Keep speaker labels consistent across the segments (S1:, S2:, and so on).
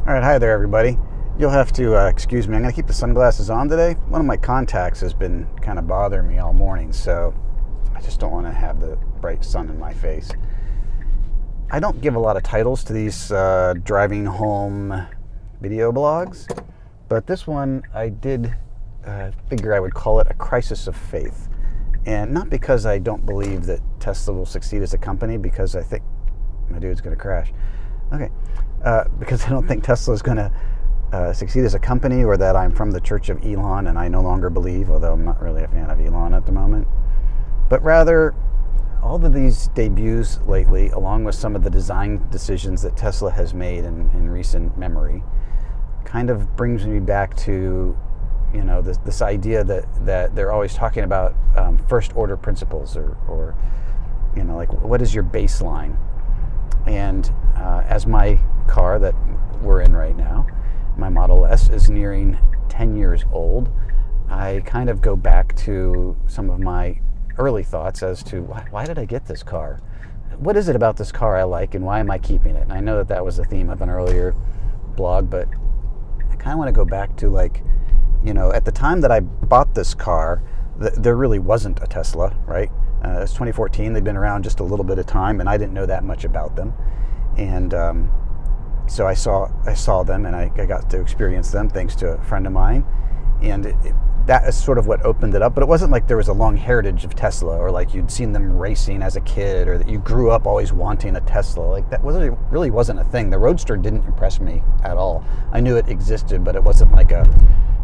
S1: All right, hi there, everybody. You'll have to excuse me. I'm going to keep the sunglasses on today. One of my contacts has been kind of bothering me all morning, so I just don't want to have the bright sun in my face. I don't give a lot of titles to these driving home video blogs, but this one I did figure I would call it a crisis of faith. And not because I don't believe that Tesla will succeed as a company, because I think my dude's going to crash. Okay. Because I don't think Tesla is going to succeed as a company, or that I'm from the church of Elon and I no longer believe, although I'm not really a fan of Elon at the moment. But rather, all of these debuts lately, along with some of the design decisions that Tesla has made in recent memory, kind of brings me back to, you know, this idea that they're always talking about first order principles, or you know, like, what is your baseline? And as my car that we're in right now, my Model S, is nearing 10 years old, I kind of go back to some of my early thoughts as to why did I get this car? What is it about this car I like, and why am I keeping it? And I know that was the theme of an earlier blog, but I kind of want to go back to, like, you know, at the time that I bought this car, there really wasn't a Tesla, right? It's 2014. They'd been around just a little bit of time, and I didn't know that much about them. And so I saw them, and I got to experience them thanks to a friend of mine. And that is sort of what opened it up. But it wasn't like there was a long heritage of Tesla, or like you'd seen them racing as a kid, or that you grew up always wanting a Tesla. Like, that really wasn't a thing. The Roadster didn't impress me at all. I knew it existed, but it wasn't like a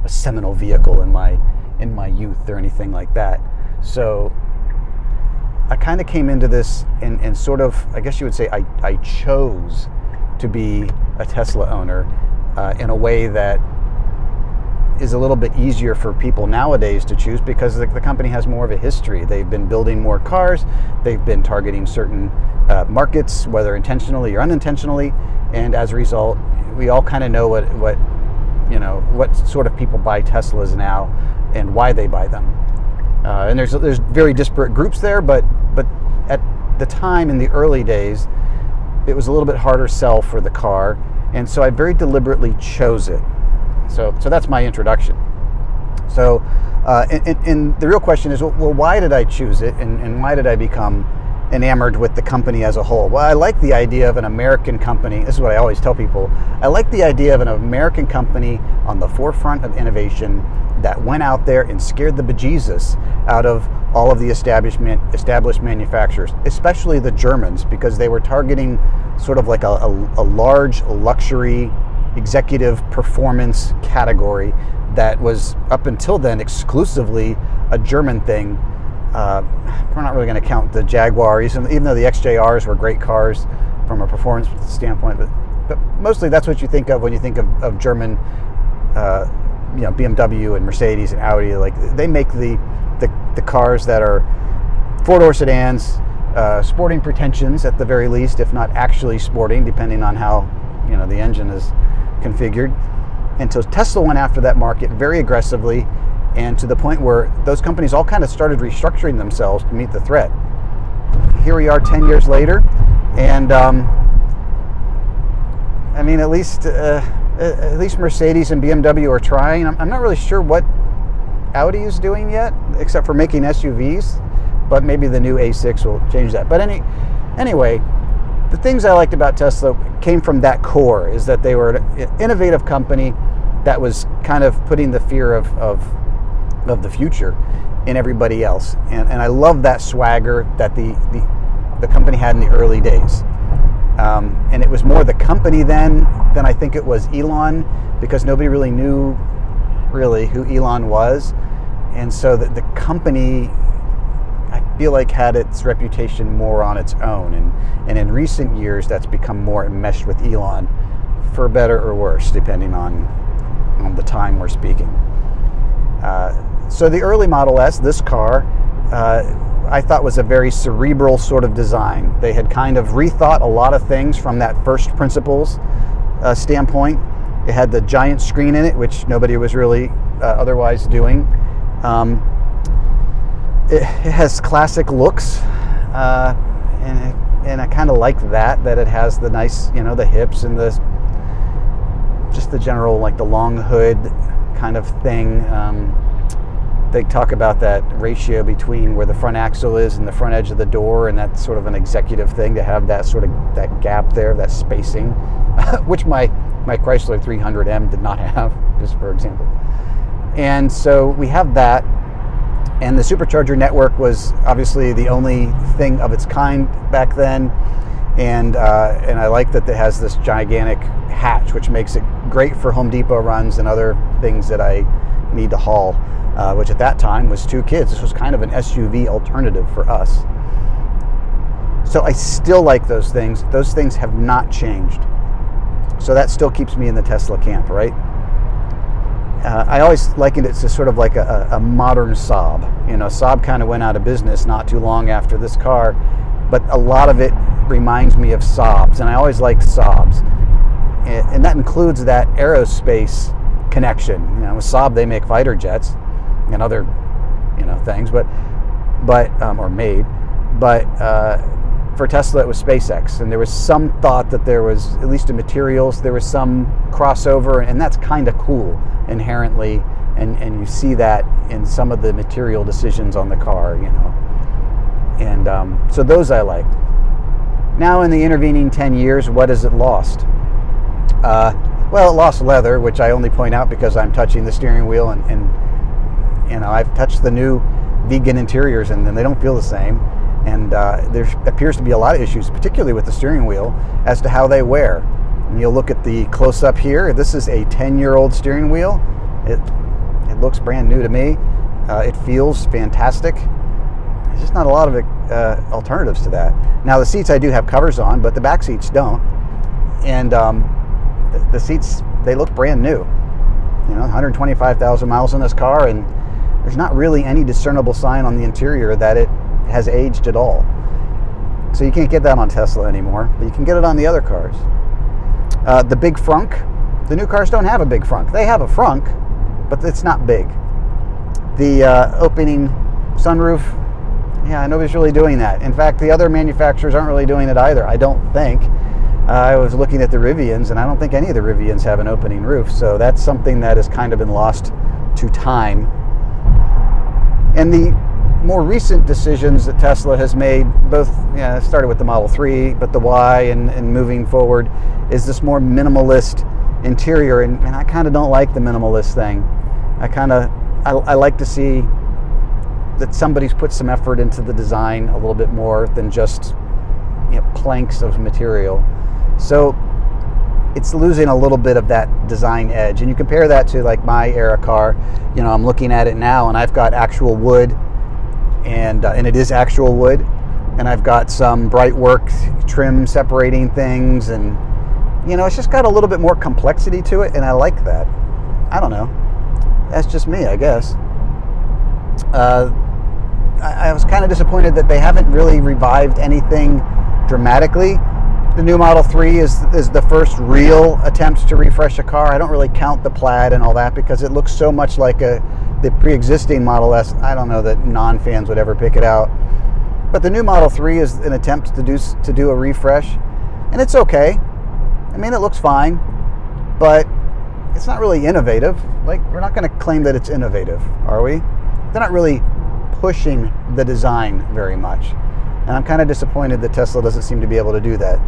S1: seminal vehicle in my youth or anything like that. So I kind of came into this and sort of, I guess you would say, I chose to be a Tesla owner in a way that is a little bit easier for people nowadays to choose, because the company has more of a history. They've been building more cars. They've been targeting certain markets, whether intentionally or unintentionally. And as a result, we all kind of know what sort of people buy Teslas now and why they buy them. And there's very disparate groups there, but at the time, in the early days, it was a little bit harder sell for the car, and so I very deliberately chose it. So that's my introduction. So, and the real question is, well, why did I choose it, and why did I become enamored with the company as a whole? Well, I like the idea of an American company. This is what I always tell people. I like the idea of an American company on the forefront of innovation that went out there and scared the bejesus out of all of the established manufacturers, especially the Germans, because they were targeting sort of like a large luxury executive performance category that was up until then exclusively a German thing. We're not really going to count the Jaguars, even though the XJRs were great cars from a performance standpoint, but mostly that's what you think of when you think of German, BMW and Mercedes and Audi. Like, they make the cars that are four-door sedans, sporting pretensions at the very least, if not actually sporting, depending on how the engine is configured. And so Tesla went after that market very aggressively, and to the point where those companies all kind of started restructuring themselves to meet the threat. Here we are 10 years later, and I mean, at least Mercedes and BMW are trying. I'm not really sure what Audi is doing yet, except for making SUVs, but maybe the new A6 will change that. But anyway, the things I liked about Tesla came from that core, is that they were an innovative company that was kind of putting the fear of the future in everybody else. And I love that swagger that the company had in the early days. And it was more the company then than I think it was Elon, because nobody really knew who Elon was. And so the company, I feel like, had its reputation more on its own. And in recent years, that's become more enmeshed with Elon, for better or worse, depending on the time we're speaking. So the early Model S, this car, I thought was a very cerebral sort of design. They had kind of rethought a lot of things from that first principles standpoint. It had the giant screen in it, which nobody was really otherwise doing. It has classic looks, and I kind of like that it has the nice, the hips and the just the general, like the long hood kind of thing. They talk about that ratio between where the front axle is and the front edge of the door, and that's sort of an executive thing to have that sort of that gap there, that spacing, which my Chrysler 300M did not have, just for example. And so we have that, and the supercharger network was obviously the only thing of its kind back then, and I like that it has this gigantic hatch, which makes it great for Home Depot runs and other things that I need to haul, which at that time was 2 kids. This was kind of an SUV alternative for us. So I still like those things. Those things have not changed. So that still keeps me in the Tesla camp, right? I always likened it to sort of like a modern Saab. You know, Saab kind of went out of business not too long after this car, but a lot of it reminds me of Saabs, and I always liked Saabs. And that includes that aerospace connection. You know, with Saab, they make fighter jets and other, you know, things, but or made. But for Tesla, it was SpaceX, and there was some thought that there was, at least in materials, there was some crossover, and that's kind of cool inherently, and you see that in some of the material decisions on the car, you know. And so those I liked. Now in the intervening 10 years, what has it lost? Well, it lost leather, which I only point out because I'm touching the steering wheel, and you know, I've touched the new vegan interiors, and they don't feel the same. And there appears to be a lot of issues, particularly with the steering wheel, as to how they wear. And you'll look at the close-up here. This is a 10-year-old steering wheel. It looks brand new to me. It feels fantastic. There's just not a lot of alternatives to that. Now, the seats I do have covers on, but the back seats don't. And the seats, they look brand new. You know, 125,000 miles on this car, and there's not really any discernible sign on the interior that it has aged at all. So you can't get that on Tesla anymore, but you can get it on the other cars. The big frunk, the new cars don't have a big frunk. They have a frunk, but it's not big. The opening sunroof, yeah, nobody's really doing that. In fact, the other manufacturers aren't really doing it either, I don't think. I was looking at the Rivians, and I don't think any of the Rivians have an opening roof, so that's something that has kind of been lost to time. And the more recent decisions that Tesla has made, both, yeah, it started with the Model 3, but the Y and moving forward, is this more minimalist interior, and I kind of don't like the minimalist thing. I like to see that somebody's put some effort into the design a little bit more than just, you know, planks of material. So it's losing a little bit of that design edge. And you compare that to like my era car. You know, I'm looking at it now, and I've got actual wood, and it is actual wood, and I've got some bright work trim separating things, and you know, it's just got a little bit more complexity to it, and I like that. I don't know, that's just me, I guess. I was kind of disappointed that they haven't really revived anything dramatically. The new Model 3 is the first real attempt to refresh a car. I don't really count the Plaid and all that because it looks so much like the pre-existing Model S. I don't know that non-fans would ever pick it out. But the new Model 3 is an attempt to do a refresh, and it's okay. I mean, it looks fine, but it's not really innovative. Like, we're not going to claim that it's innovative, are we? They're not really pushing the design very much. And I'm kind of disappointed that Tesla doesn't seem to be able to do that.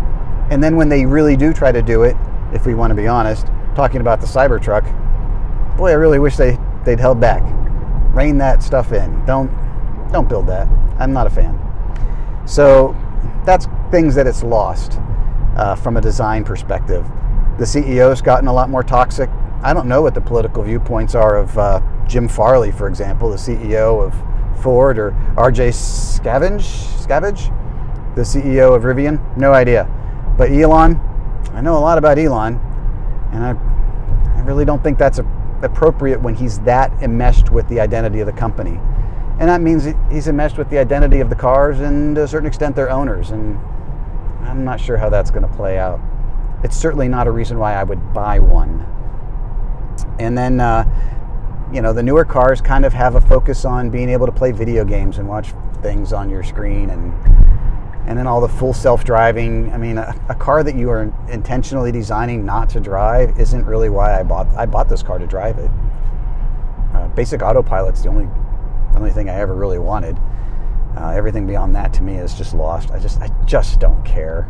S1: And then when they really do try to do it, if we want to be honest, talking about the Cybertruck, boy, I really wish they'd held back. Rein that stuff in. Don't build that. I'm not a fan. So that's things that it's lost from a design perspective. The CEO's gotten a lot more toxic. I don't know what the political viewpoints are of Jim Farley, for example, the CEO of Ford, or RJ Scavenge, the CEO of Rivian. No idea. But Elon, I know a lot about Elon, and I really don't think that's appropriate when he's that enmeshed with the identity of the company. And that means he's enmeshed with the identity of the cars and to a certain extent their owners, and I'm not sure how that's going to play out. It's certainly not a reason why I would buy one. And then you know, the newer cars kind of have a focus on being able to play video games and watch things on your screen, and And then all the full self-driving. I mean, a car that you are intentionally designing not to drive isn't really why I bought this car to drive it. Basic autopilot's the only thing I ever really wanted. Everything beyond that to me is just lost. I just don't care.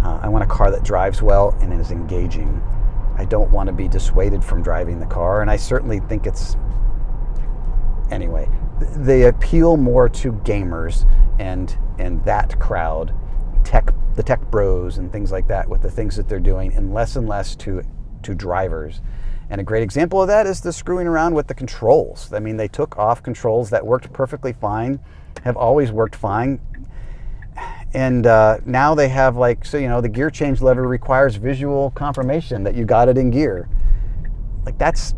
S1: I want a car that drives well and is engaging. I don't want to be dissuaded from driving the car, and I certainly think it's... Anyway, they appeal more to gamers and that crowd, the tech bros and things like that with the things that they're doing, and less to drivers. And a great example of that is the screwing around with the controls. I mean, they took off controls that worked perfectly fine, have always worked fine. And now they have the gear change lever requires visual confirmation that you got it in gear. Like that's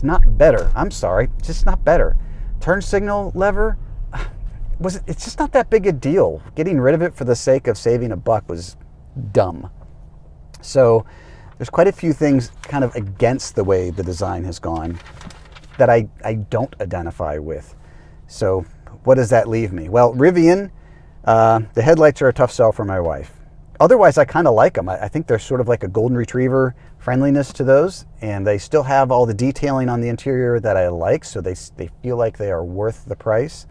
S1: not better. I'm sorry, it's just not better. Turn signal lever, it's just not that big a deal. Getting rid of it for the sake of saving $1 was dumb. So there's quite a few things kind of against the way the design has gone that I don't identify with. So what does that leave me? Well, Rivian, the headlights are a tough sell for my wife. Otherwise, I kind of like them. I think they're sort of like a golden retriever friendliness to those, and they still have all the detailing on the interior that I like, so they feel like they are worth the price.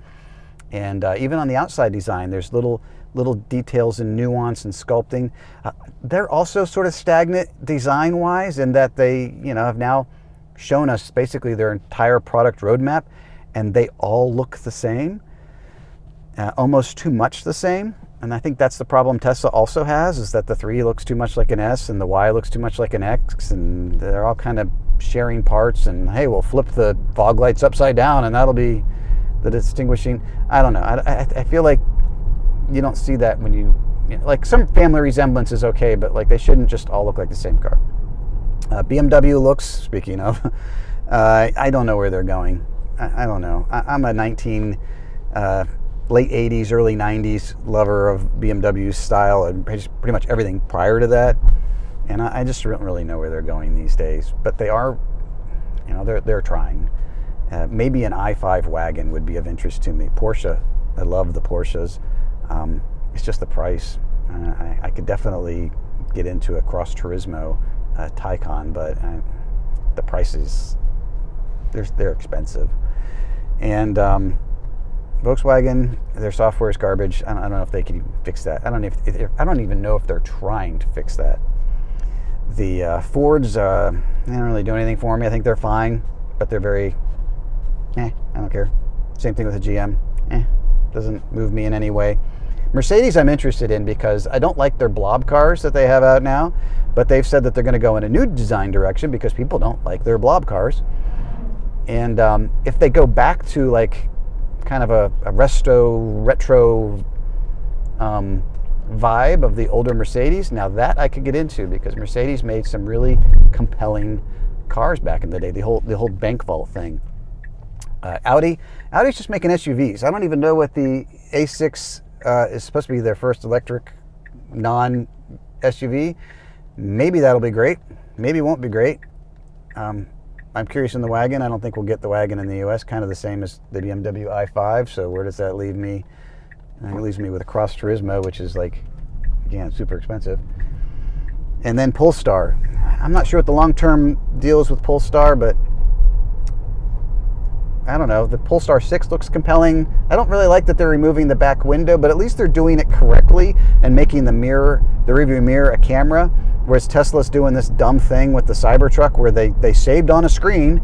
S1: And even on the outside design, there's little details and nuance and sculpting. They're also sort of stagnant design-wise in that they, have now shown us basically their entire product roadmap, and they all look the same, almost too much the same. And I think that's the problem Tesla also has, is that the 3 looks too much like an S and the Y looks too much like an X, and they're all kind of sharing parts, and hey, we'll flip the fog lights upside down and that'll be the distinguishing. I don't know. I feel like you don't see that when you like some family resemblance is okay, but like they shouldn't just all look like the same car. BMW looks, speaking of, I don't know where they're going. I don't know. I'm a late 80s, early 90s lover of BMW style and pretty much everything prior to that. And I just don't really know where they're going these days. But they are, they're trying. Maybe an i5 wagon would be of interest to me. Porsche, I love the Porsches. It's just the price. I could definitely get into a Cross Turismo Taycan, but the prices, they're expensive. And Volkswagen, their software is garbage. I don't know if they can even fix that. I don't even know if they're trying to fix that. The Fords, they don't really do anything for me. I think they're fine, but they're very, I don't care. Same thing with the GM. Doesn't move me in any way. Mercedes I'm interested in because I don't like their blob cars that they have out now, but they've said that they're going to go in a new design direction because people don't like their blob cars. And if they go back to like kind of a retro vibe of the older Mercedes, now that I could get into, because Mercedes made some really compelling cars back in the day. The whole bank vault thing. Audi's just making SUVs. I don't even know what the A6 is supposed to be their first electric non-SUV. Maybe that'll be great. Maybe it won't be great. I'm curious in the wagon. I don't think we'll get the wagon in the US. Kind of the same as the BMW i5. So where does that leave me? It leaves me with a Cross Turismo, which is like, again, super expensive. And then Polestar. I'm not sure what the long-term deal is with Polestar, but I don't know. The Polestar 6 looks compelling. I don't really like that they're removing the back window, but at least they're doing it correctly and making the rearview mirror a camera. Whereas Tesla's doing this dumb thing with the Cybertruck where they saved on a screen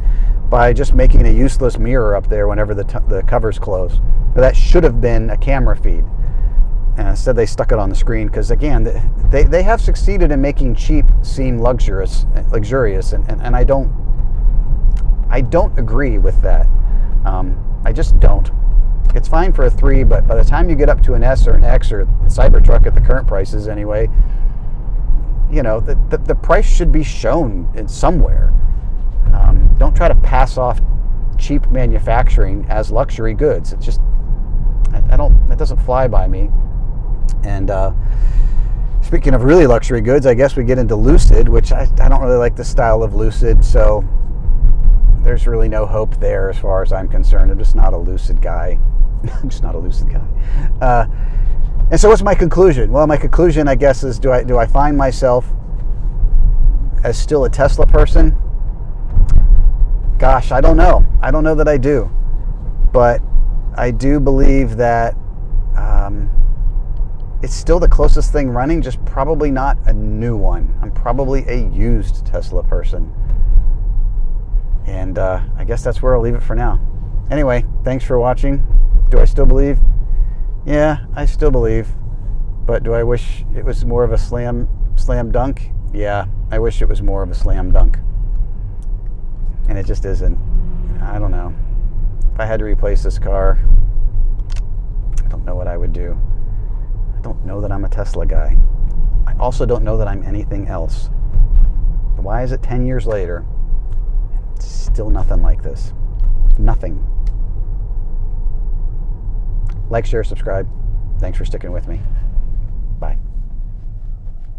S1: by just making a useless mirror up there whenever the cover's closed. But that should have been a camera feed. And instead they stuck it on the screen because, again, they have succeeded in making cheap seem luxurious, and I don't agree with that. I just don't. It's fine for a 3, but by the time you get up to an S or an X or a Cybertruck at the current prices anyway, the price should be shown in somewhere. Don't try to pass off cheap manufacturing as luxury goods. It's just, it doesn't fly by me. And speaking of really luxury goods, I guess we get into Lucid, which I don't really like the style of Lucid, so there's really no hope there as far as I'm concerned. I'm just not a Lucid guy. I'm just not a Lucid guy. And so what's my conclusion? Well, my conclusion, I guess, is do I find myself as still a Tesla person? Gosh, I don't know. I don't know that I do. But I do believe that it's still the closest thing running, just probably not a new one. I'm probably a used Tesla person. And I guess that's where I'll leave it for now. Anyway, thanks for watching. Do I still believe? Yeah, I still believe. But do I wish it was more of a slam dunk? Yeah, I wish it was more of a slam dunk. And it just isn't. I don't know. If I had to replace this car, I don't know what I would do. I don't know that I'm a Tesla guy. I also don't know that I'm anything else. Why is it 10 years later, still nothing like this? Nothing. Like, share, subscribe. Thanks for sticking with me.